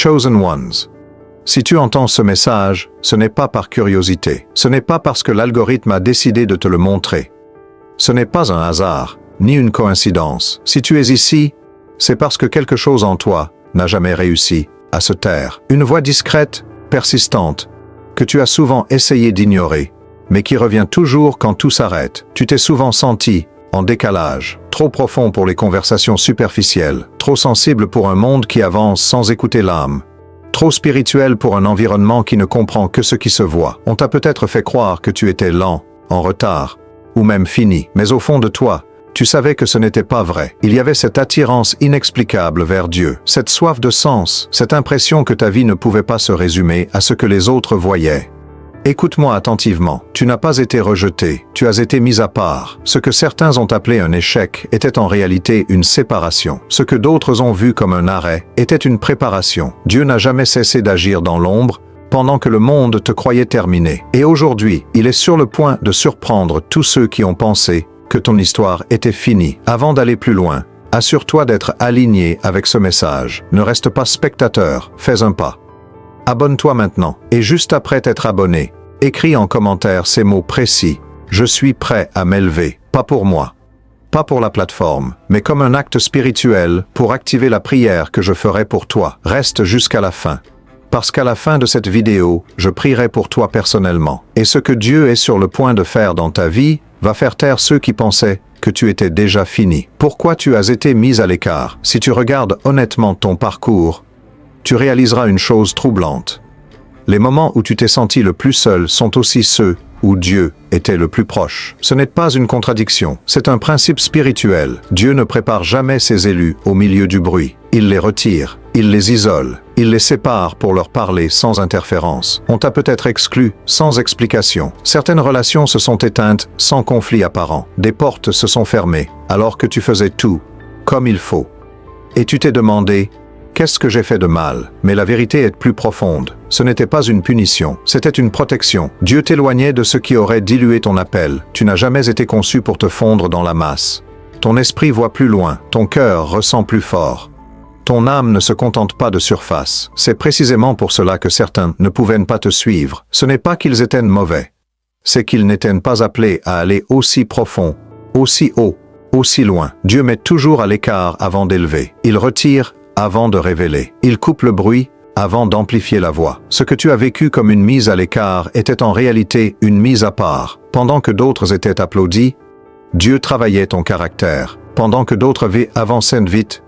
Chosen Ones. Si tu entends ce message, ce n'est pas par curiosité. Ce n'est pas parce que l'algorithme a décidé de te le montrer. Ce n'est pas un hasard, ni une coïncidence. Si tu es ici, c'est parce que quelque chose en toi n'a jamais réussi à se taire. Une voix discrète, persistante, que tu as souvent essayé d'ignorer, mais qui revient toujours quand tout s'arrête. Tu t'es souvent senti en décalage, trop profond pour les conversations superficielles, trop sensible pour un monde qui avance sans écouter l'âme, trop spirituel pour un environnement qui ne comprend que ce qui se voit. On t'a peut-être fait croire que tu étais lent, en retard, ou même fini, mais au fond de toi, tu savais que ce n'était pas vrai. Il y avait cette attirance inexplicable vers Dieu, cette soif de sens, cette impression que ta vie ne pouvait pas se résumer à ce que les autres voyaient. Écoute-moi attentivement, tu n'as pas été rejeté, tu as été mis à part. Ce que certains ont appelé un échec était en réalité une séparation. Ce que d'autres ont vu comme un arrêt était une préparation. Dieu n'a jamais cessé d'agir dans l'ombre, pendant que le monde te croyait terminé. Et aujourd'hui, il est sur le point de surprendre tous ceux qui ont pensé que ton histoire était finie. Avant d'aller plus loin, assure-toi d'être aligné avec ce message. Ne reste pas spectateur, fais un pas. Abonne-toi maintenant, et juste après t'être abonné, écris en commentaire ces mots précis. Je suis prêt à m'élever, pas pour moi, pas pour la plateforme, mais comme un acte spirituel pour activer la prière que je ferai pour toi. Reste jusqu'à la fin. Parce qu'à la fin de cette vidéo, je prierai pour toi personnellement. Et ce que Dieu est sur le point de faire dans ta vie va faire taire ceux qui pensaient que tu étais déjà fini. Pourquoi tu as été mis à l'écart? Si tu regardes honnêtement ton parcours, tu réaliseras une chose troublante. Les moments où tu t'es senti le plus seul sont aussi ceux où Dieu était le plus proche. Ce n'est pas une contradiction, c'est un principe spirituel. Dieu ne prépare jamais ses élus au milieu du bruit. Il les retire, il les isole, il les sépare pour leur parler sans interférence. On t'a peut-être exclu sans explication. Certaines relations se sont éteintes sans conflit apparent. Des portes se sont fermées alors que tu faisais tout comme il faut. Et tu t'es demandé: qu'est-ce que j'ai fait de mal? Mais la vérité est plus profonde. Ce n'était pas une punition, c'était une protection. Dieu t'éloignait de ce qui aurait dilué ton appel. Tu n'as jamais été conçu pour te fondre dans la masse. Ton esprit voit plus loin, ton cœur ressent plus fort. Ton âme ne se contente pas de surface. C'est précisément pour cela que certains ne pouvaient pas te suivre. Ce n'est pas qu'ils étaient mauvais. C'est qu'ils n'étaient pas appelés à aller aussi profond, aussi haut, aussi loin. Dieu met toujours à l'écart avant d'élever. Il retire avant de révéler. Il coupe le bruit avant d'amplifier la voix. Ce que tu as vécu comme une mise à l'écart était en réalité une mise à part. Pendant que d'autres étaient applaudis, Dieu travaillait ton caractère. Pendant que d'autres avançaient vite,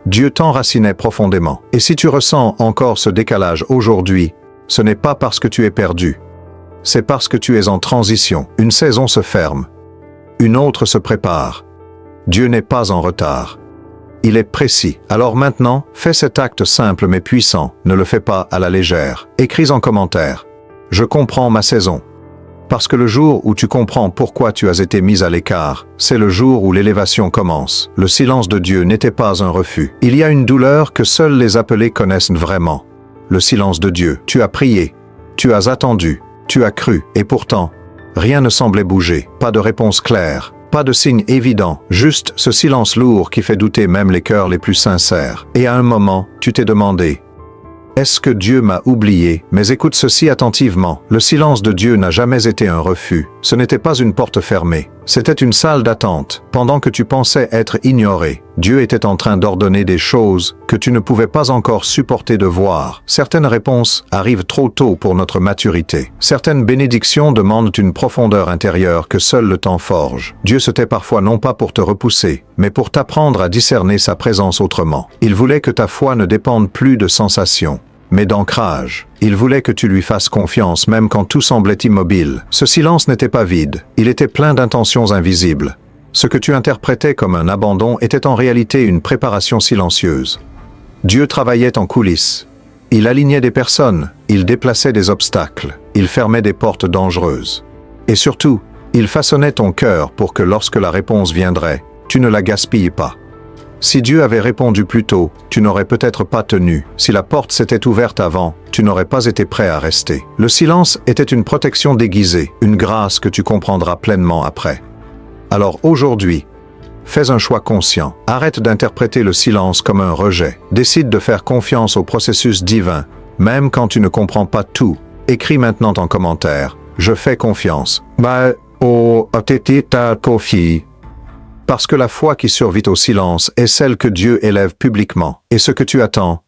Dieu t'enracinait profondément. Et si tu ressens encore ce décalage aujourd'hui, ce n'est pas parce que tu es perdu. C'est parce que tu es en transition. Une saison se ferme. Une autre se prépare. Dieu n'est pas en retard. Il est précis. Alors maintenant, fais cet acte simple mais puissant. Ne le fais pas à la légère. Écris en commentaire: je comprends ma saison. Parce que le jour où tu comprends pourquoi tu as été mis à l'écart, c'est le jour où l'élévation commence. Le silence de Dieu n'était pas un refus. Il y a une douleur que seuls les appelés connaissent vraiment. Le silence de Dieu. Tu as prié, tu as attendu, tu as cru, et pourtant, rien ne semblait bouger. Pas de réponse claire. Pas de signe évident, juste ce silence lourd qui fait douter même les cœurs les plus sincères. Et à un moment, tu t'es demandé: est-ce que Dieu m'a oublié? Mais écoute ceci attentivement. Le silence de Dieu n'a jamais été un refus. Ce n'était pas une porte fermée. C'était une salle d'attente. Pendant que tu pensais être ignoré, Dieu était en train d'ordonner des choses que tu ne pouvais pas encore supporter de voir. Certaines réponses arrivent trop tôt pour notre maturité. Certaines bénédictions demandent une profondeur intérieure que seul le temps forge. Dieu se tait parfois non pas pour te repousser, mais pour t'apprendre à discerner sa présence autrement. Il voulait que ta foi ne dépende plus de sensations, mais d'ancrage. Il voulait que tu lui fasses confiance même quand tout semblait immobile. Ce silence n'était pas vide, il était plein d'intentions invisibles. Ce que tu interprétais comme un abandon était en réalité une préparation silencieuse. Dieu travaillait en coulisses. Il alignait des personnes, il déplaçait des obstacles, il fermait des portes dangereuses. Et surtout, il façonnait ton cœur pour que lorsque la réponse viendrait, tu ne la gaspilles pas. Si Dieu avait répondu plus tôt, tu n'aurais peut-être pas tenu. Si la porte s'était ouverte avant, tu n'aurais pas été prêt à rester. Le silence était une protection déguisée, une grâce que tu comprendras pleinement après. Alors aujourd'hui, Fais un choix conscient. Arrête d'interpréter le silence comme un rejet. Décide de faire confiance au processus divin, même quand tu ne comprends pas tout. Écris maintenant en commentaire. Je fais confiance. Parce que la foi qui survit au silence est celle que Dieu élève publiquement. Et ce que tu attends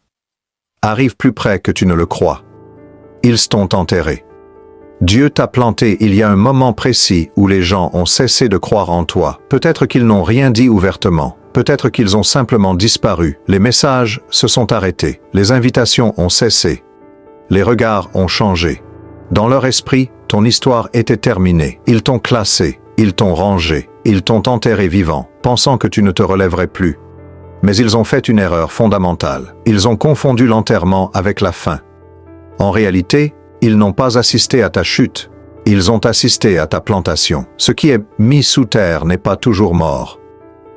arrive plus près que tu ne le crois. Ils t'ont enterré. Dieu t'a planté il y a un moment précis où les gens ont cessé de croire en toi. Peut-être qu'ils n'ont rien dit ouvertement. Peut-être qu'ils ont simplement disparu. Les messages se sont arrêtés. Les invitations ont cessé. Les regards ont changé. Dans leur esprit, ton histoire était terminée. Ils t'ont classé. Ils t'ont rangé. Ils t'ont enterré vivant, pensant que tu ne te relèverais plus. Mais ils ont fait une erreur fondamentale. Ils ont confondu l'enterrement avec la fin. En réalité, ils n'ont pas assisté à ta chute, ils ont assisté à ta plantation. Ce qui est mis sous terre n'est pas toujours mort.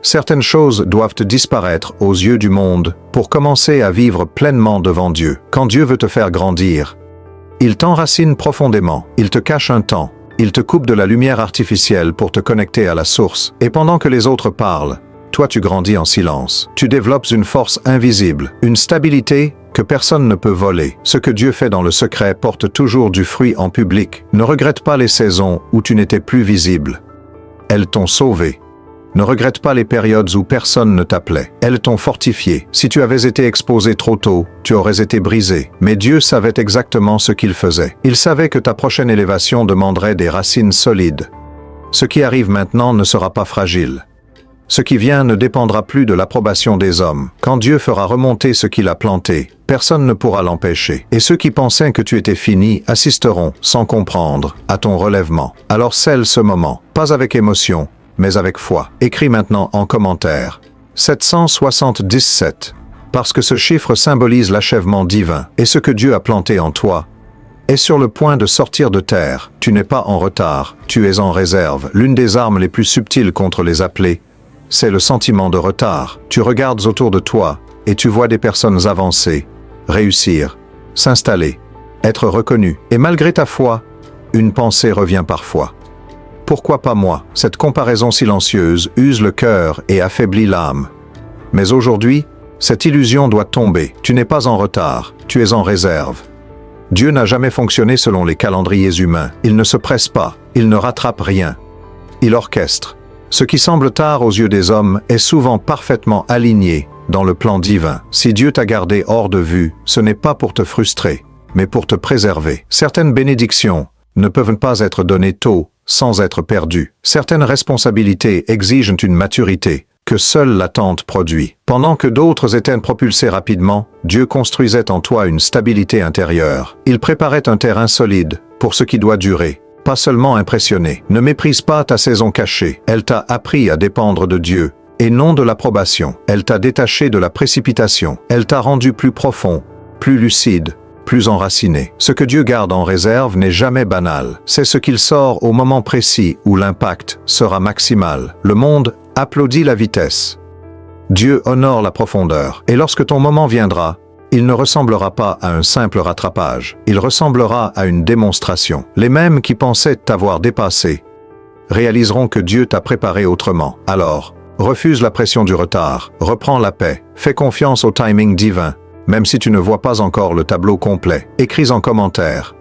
Certaines choses doivent disparaître aux yeux du monde pour commencer à vivre pleinement devant Dieu. Quand Dieu veut te faire grandir, il t'enracine profondément, il te cache un temps, il te coupe de la lumière artificielle pour te connecter à la source. Et pendant que les autres parlent, toi tu grandis en silence. Tu développes une force invisible, une stabilité que personne ne peut voler. Ce que Dieu fait dans le secret porte toujours du fruit en public. Ne regrette pas les saisons où tu n'étais plus visible. Elles t'ont sauvé. Ne regrette pas les périodes où personne ne t'appelait. Elles t'ont fortifié. Si tu avais été exposé trop tôt, tu aurais été brisé. Mais Dieu savait exactement ce qu'il faisait. Il savait que ta prochaine élévation demanderait des racines solides. Ce qui arrive maintenant ne sera pas fragile. Ce qui vient ne dépendra plus de l'approbation des hommes. Quand Dieu fera remonter ce qu'il a planté, personne ne pourra l'empêcher. Et ceux qui pensaient que tu étais fini assisteront, sans comprendre, à ton relèvement. Alors scelle ce moment, pas avec émotion, mais avec foi. Écris maintenant en commentaire. 777. Parce que ce chiffre symbolise l'achèvement divin, et ce que Dieu a planté en toi est sur le point de sortir de terre. Tu n'es pas en retard, tu es en réserve. L'une des armes les plus subtiles contre les appelés, c'est le sentiment de retard. Tu regardes autour de toi et tu vois des personnes avancer, réussir, s'installer, être reconnues. Et malgré ta foi, une pensée revient parfois. Pourquoi pas moi? Cette comparaison silencieuse use le cœur et affaiblit l'âme. Mais aujourd'hui, cette illusion doit tomber. Tu n'es pas en retard, tu es en réserve. Dieu n'a jamais fonctionné selon les calendriers humains. Il ne se presse pas, il ne rattrape rien. Il orchestre. Ce qui semble tard aux yeux des hommes est souvent parfaitement aligné dans le plan divin. Si Dieu t'a gardé hors de vue, ce n'est pas pour te frustrer, mais pour te préserver. Certaines bénédictions ne peuvent pas être données tôt, sans être perdues. Certaines responsabilités exigent une maturité que seule l'attente produit. Pendant que d'autres étaient propulsés rapidement, Dieu construisait en toi une stabilité intérieure. Il préparait un terrain solide pour ce qui doit durer. Pas seulement impressionné. Ne méprise pas ta saison cachée. Elle t'a appris à dépendre de Dieu, et non de l'approbation. Elle t'a détaché de la précipitation. Elle t'a rendu plus profond, plus lucide, plus enraciné. Ce que Dieu garde en réserve n'est jamais banal. C'est ce qu'il sort au moment précis où l'impact sera maximal. Le monde applaudit la vitesse. Dieu honore la profondeur. Et lorsque ton moment viendra, il ne ressemblera pas à un simple rattrapage, il ressemblera à une démonstration. Les mêmes qui pensaient t'avoir dépassé réaliseront que Dieu t'a préparé autrement. Alors, refuse la pression du retard, reprends la paix, fais confiance au timing divin, même si tu ne vois pas encore le tableau complet. Écris en commentaire.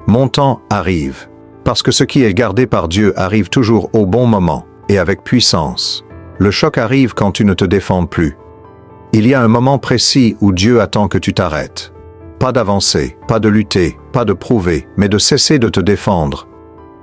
Mon temps arrive. Parce que ce qui est gardé par Dieu arrive toujours au bon moment, et avec puissance. Le choc arrive quand tu ne te défends plus. Il y a un moment précis où Dieu attend que tu t'arrêtes. Pas d'avancer, pas de lutter, pas de prouver, mais de cesser de te défendre.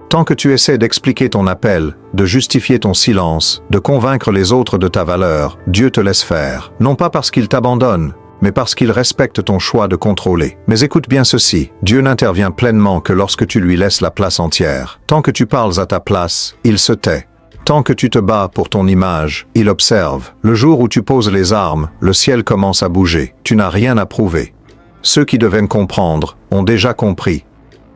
Tant que tu essaies d'expliquer ton appel, de justifier ton silence, de convaincre les autres de ta valeur, Dieu te laisse faire. Non pas parce qu'il t'abandonne, mais parce qu'il respecte ton choix de contrôler. Mais écoute bien ceci, Dieu n'intervient pleinement que lorsque tu lui laisses la place entière. Tant que tu parles à ta place, il se tait. Tant que tu te bats pour ton image, il observe. Le jour où tu poses les armes, le ciel commence à bouger. Tu n'as rien à prouver. Ceux qui devaient comprendre ont déjà compris.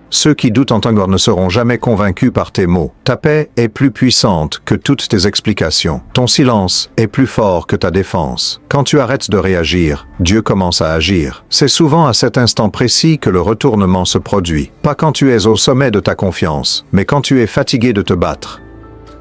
Ceux qui doutent en toi ne seront jamais convaincus par tes mots. Ta paix est plus puissante que toutes tes explications. Ton silence est plus fort que ta défense. Quand tu arrêtes de réagir, Dieu commence à agir. C'est souvent à cet instant précis que le retournement se produit. Pas quand tu es au sommet de ta confiance, mais quand tu es fatigué de te battre.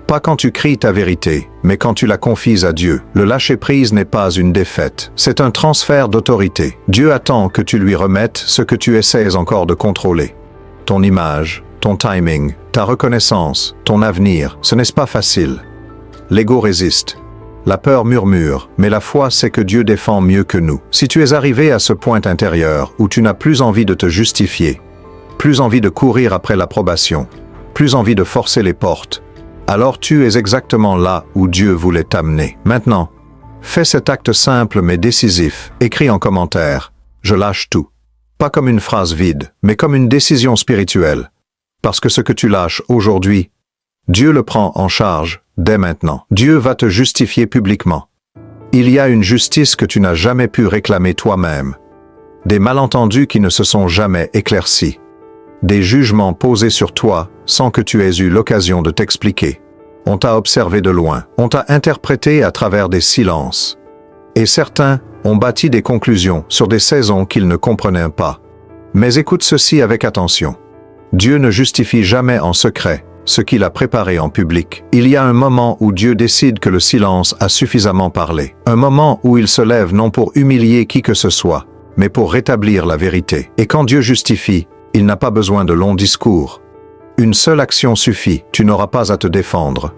Pas quand tu cries ta vérité, mais quand tu la confies à Dieu. Le lâcher-prise n'est pas une défaite, c'est un transfert d'autorité. Dieu attend que tu lui remettes ce que tu essaies encore de contrôler. Ton image, ton timing, ta reconnaissance, ton avenir, ce n'est pas facile. L'ego résiste. La peur murmure, mais la foi sait que Dieu défend mieux que nous. Si tu es arrivé à ce point intérieur où tu n'as plus envie de te justifier, plus envie de courir après l'approbation, plus envie de forcer les portes, alors tu es exactement là où Dieu voulait t'amener. Maintenant, fais cet acte simple mais décisif. Écris en commentaire « Je lâche tout ». Pas comme une phrase vide, mais comme une décision spirituelle. Parce que ce que tu lâches aujourd'hui, Dieu le prend en charge dès maintenant. Dieu va te justifier publiquement. Il y a une justice que tu n'as jamais pu réclamer toi-même. Des malentendus qui ne se sont jamais éclaircis. Des jugements posés sur toi sans que tu aies eu l'occasion de t'expliquer. On t'a observé de loin, on t'a interprété à travers des silences. Et certains ont bâti des conclusions sur des saisons qu'ils ne comprenaient pas. Mais écoute ceci avec attention. Dieu ne justifie jamais en secret ce qu'il a préparé en public. Il y a un moment où Dieu décide que le silence a suffisamment parlé. Un moment où il se lève non pour humilier qui que ce soit, mais pour rétablir la vérité. Et quand Dieu justifie, il n'a pas besoin de longs discours. Une seule action suffit, tu n'auras pas à te défendre.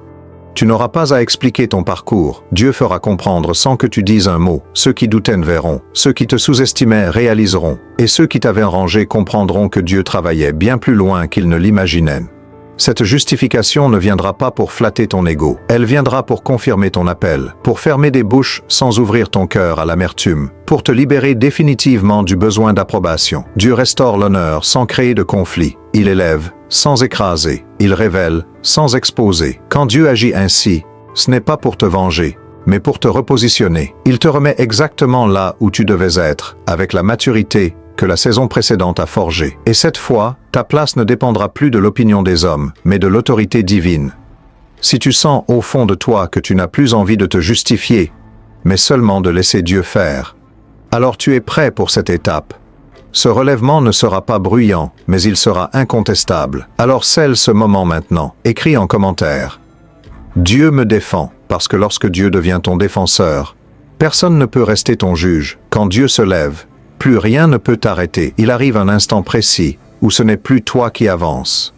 Tu n'auras pas à expliquer ton parcours. Dieu fera comprendre sans que tu dises un mot. Ceux qui doutaient verront, ceux qui te sous-estimaient réaliseront, et ceux qui t'avaient rangé comprendront que Dieu travaillait bien plus loin qu'ils ne l'imaginaient. Cette justification ne viendra pas pour flatter ton ego. Elle viendra pour confirmer ton appel, pour fermer des bouches sans ouvrir ton cœur à l'amertume, pour te libérer définitivement du besoin d'approbation. Dieu restaure l'honneur sans créer de conflit. Il élève sans écraser. Il révèle sans exposer. Quand Dieu agit ainsi, ce n'est pas pour te venger, mais pour te repositionner. Il te remet exactement là où tu devais être, avec la maturité que la saison précédente a forgée. Et cette fois, ta place ne dépendra plus de l'opinion des hommes, mais de l'autorité divine. Si tu sens au fond de toi que tu n'as plus envie de te justifier, mais seulement de laisser Dieu faire, alors tu es prêt pour cette étape. Ce relèvement ne sera pas bruyant, mais il sera incontestable. Alors scelle ce moment maintenant. Écris en commentaire. Dieu me défend, parce que lorsque Dieu devient ton défenseur, personne ne peut rester ton juge. Quand Dieu se lève, plus rien ne peut t'arrêter. Il arrive un instant précis où ce n'est plus toi qui avances.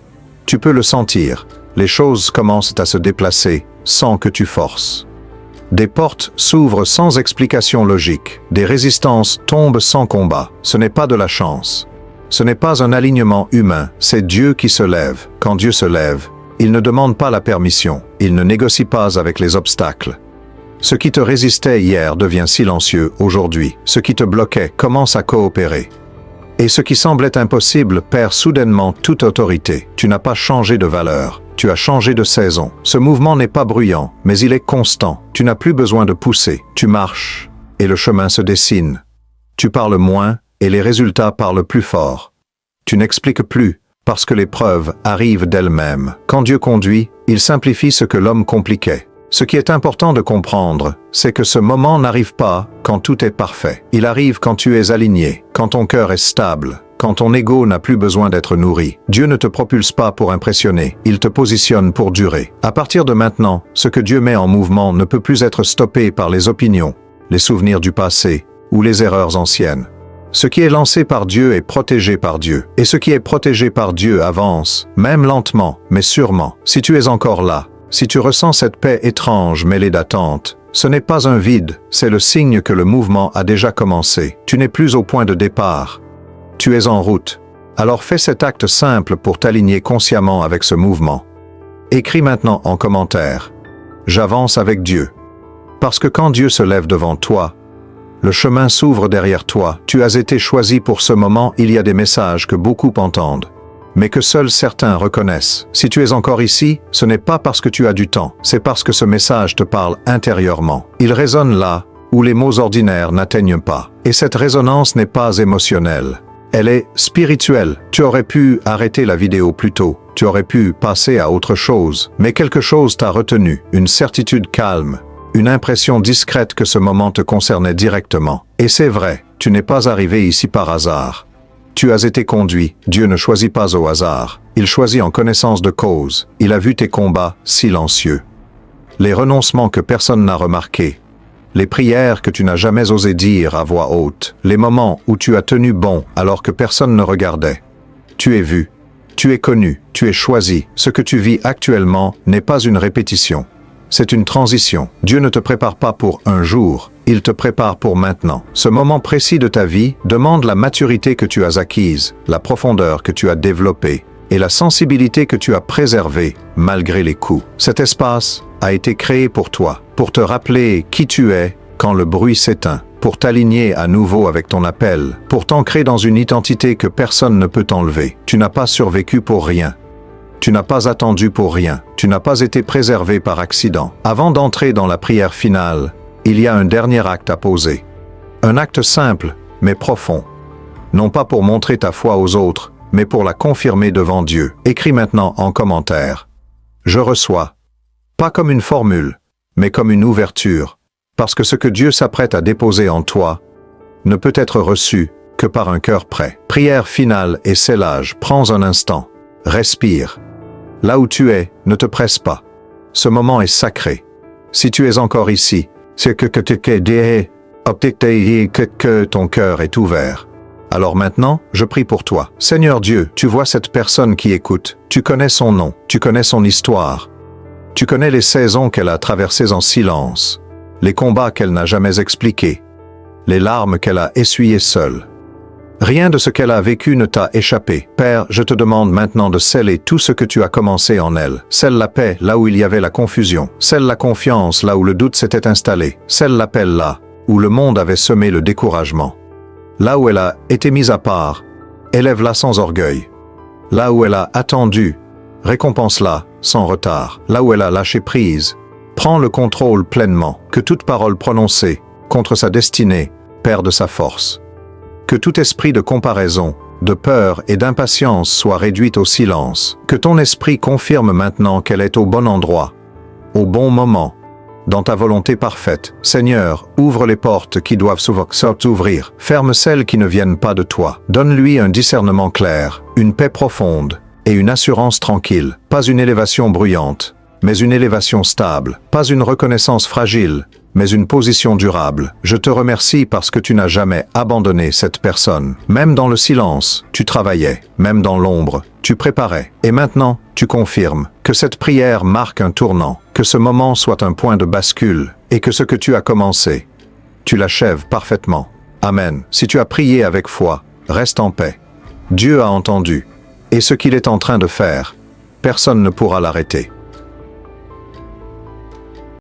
Tu peux le sentir. Les choses commencent à se déplacer sans que tu forces. Des portes s'ouvrent sans explication logique. Des résistances tombent sans combat. Ce n'est pas de la chance. Ce n'est pas un alignement humain. C'est Dieu qui se lève. Quand Dieu se lève, il ne demande pas la permission. Il ne négocie pas avec les obstacles. Ce qui te résistait hier devient silencieux aujourd'hui. Ce qui te bloquait commence à coopérer. Et ce qui semblait impossible perd soudainement toute autorité. Tu n'as pas changé de valeur. Tu as changé de saison. Ce mouvement n'est pas bruyant, mais il est constant. Tu n'as plus besoin de pousser. Tu marches, et le chemin se dessine. Tu parles moins, et les résultats parlent plus fort. Tu n'expliques plus, parce que les preuves arrivent d'elles-mêmes. Quand Dieu conduit, il simplifie ce que l'homme compliquait. Ce qui est important de comprendre, c'est que ce moment n'arrive pas quand tout est parfait. Il arrive quand tu es aligné, quand ton cœur est stable, quand ton ego n'a plus besoin d'être nourri. Dieu ne te propulse pas pour impressionner, il te positionne pour durer. À partir de maintenant, ce que Dieu met en mouvement ne peut plus être stoppé par les opinions, les souvenirs du passé ou les erreurs anciennes. Ce qui est lancé par Dieu est protégé par Dieu. Et ce qui est protégé par Dieu avance, même lentement, mais sûrement. Si tu es encore là, si tu ressens cette paix étrange mêlée d'attente, ce n'est pas un vide, c'est le signe que le mouvement a déjà commencé. Tu n'es plus au point de départ. Tu es en route. Alors fais cet acte simple pour t'aligner consciemment avec ce mouvement. Écris maintenant en commentaire. J'avance avec Dieu. Parce que quand Dieu se lève devant toi, le chemin s'ouvre derrière toi. Tu as été choisi pour ce moment. Il y a des messages que beaucoup entendent, mais que seuls certains reconnaissent. Si tu es encore ici, ce n'est pas parce que tu as du temps, c'est parce que ce message te parle intérieurement. Il résonne là où les mots ordinaires n'atteignent pas. Et cette résonance n'est pas émotionnelle. Elle est spirituelle. Tu aurais pu arrêter la vidéo plus tôt. Tu aurais pu passer à autre chose. Mais quelque chose t'a retenu. Une certitude calme. Une impression discrète que ce moment te concernait directement. Et c'est vrai, tu n'es pas arrivé ici par hasard. Tu as été conduit. Dieu ne choisit pas au hasard. Il choisit en connaissance de cause. Il a vu tes combats silencieux. Les renoncements que personne n'a remarqués. Les prières que tu n'as jamais osé dire à voix haute. Les moments où tu as tenu bon alors que personne ne regardait. Tu es vu. Tu es connu. Tu es choisi. Ce que tu vis actuellement n'est pas une répétition. C'est une transition. Dieu ne te prépare pas pour un jour. Il te prépare pour maintenant. Ce moment précis de ta vie demande la maturité que tu as acquise, la profondeur que tu as développée et la sensibilité que tu as préservée malgré les coups. Cet espace a été créé pour toi, pour te rappeler qui tu es quand le bruit s'éteint, pour t'aligner à nouveau avec ton appel, pour t'ancrer dans une identité que personne ne peut t'enlever. Tu n'as pas survécu pour rien. Tu n'as pas attendu pour rien. Tu n'as pas été préservé par accident. Avant d'entrer dans la prière finale, il y a un dernier acte à poser. Un acte simple, mais profond. Non pas pour montrer ta foi aux autres, mais pour la confirmer devant Dieu. Écris maintenant en commentaire. Je reçois. Pas comme une formule, mais comme une ouverture. Parce que ce que Dieu s'apprête à déposer en toi ne peut être reçu que par un cœur prêt. Prière finale et scellage. Prends un instant. Respire. Là où tu es, ne te presse pas. Ce moment est sacré. Si tu es encore ici, c'est que ton cœur est ouvert. Alors maintenant, je prie pour toi. Seigneur Dieu, tu vois cette personne qui écoute. Tu connais son nom, tu connais son histoire. Tu connais les saisons qu'elle a traversées en silence, les combats qu'elle n'a jamais expliqués, les larmes qu'elle a essuyées seule. Rien de ce qu'elle a vécu ne t'a échappé. Père, je te demande maintenant de sceller tout ce que tu as commencé en elle. Scelle la paix là où il y avait la confusion. Scelle la confiance là où le doute s'était installé. Scelle l'appel là où le monde avait semé le découragement. Là où elle a été mise à part, élève-la sans orgueil. Là où elle a attendu, récompense-la sans retard. Là où elle a lâché prise, prends le contrôle pleinement. Que toute parole prononcée contre sa destinée perde sa force. Que tout esprit de comparaison, de peur et d'impatience soit réduit au silence. Que ton esprit confirme maintenant qu'elle est au bon endroit, au bon moment, dans ta volonté parfaite. Seigneur, ouvre les portes qui doivent s'ouvrir. Ferme celles qui ne viennent pas de toi. Donne-lui un discernement clair, une paix profonde et une assurance tranquille. Pas une élévation bruyante, mais une élévation stable. Pas une reconnaissance fragile, mais une position durable. Je te remercie parce que tu n'as jamais abandonné cette personne. Même dans le silence, tu travaillais. Même dans l'ombre, tu préparais. Et maintenant, tu confirmes que cette prière marque un tournant, que ce moment soit un point de bascule, et que ce que tu as commencé, tu l'achèves parfaitement. Amen. Si tu as prié avec foi, reste en paix. Dieu a entendu. Et ce qu'il est en train de faire, personne ne pourra l'arrêter.